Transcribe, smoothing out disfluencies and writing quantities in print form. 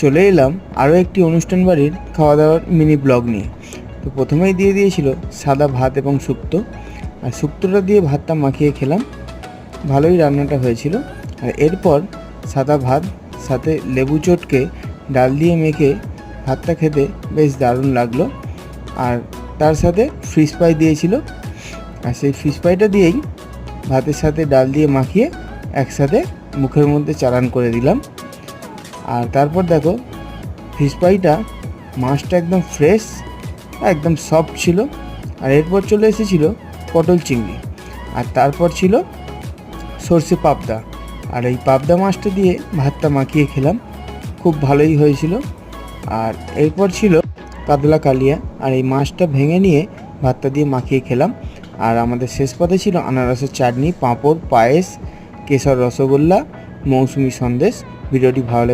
চলে এলাম আরও একটি অনুষ্ঠান বাড়ির খাওয়া দাওয়ার মিনি ব্লগ নিয়ে। তো প্রথমেই দিয়ে দিয়েছিল সাদা ভাত এবং শুক্তো, আর শুক্তোটা দিয়ে ভাতটা মাখিয়ে খেলাম, ভালোই রান্নাটা হয়েছিল। আর এরপর সাদা ভাত সাথে লেবু চটকে ডাল দিয়ে মেখে ভাতটা খেতে বেশ দারুণ লাগলো। আর তার সাথে ফিশ ফ্রাই দিয়েছিল, আর সেই ফিশ ফ্রাইটা দিয়েই ভাতের সাথে ডাল দিয়ে মাখিয়ে একসাথে মুখের মধ্যে চালান করে দিলাম। আর তারপর দেখো ফিশ ফ্রাইটা, মাছটা একদম ফ্রেশ, একদম সফট ছিল। আর এরপর চলে এসেছিলো পটল চিংড়ি, আর তারপর ছিল সর্ষে পাবদা। আর এই পাবদা মাছটা দিয়ে ভাতটা মাখিয়ে খেলাম, খুব ভালোই হয়েছিল। আর এরপর ছিল কাতলা কালিয়া, আর এই মাছটা ভেঙে নিয়ে ভাতটা দিয়ে মাখিয়ে খেলাম। আর আমাদের শেষ পাতে ছিল আনারসের চাটনি, পাঁপড়, পায়েস, কেশর রসগোল্লা, মৌসুমি সন্দেশ। ভিডিওটি ভালো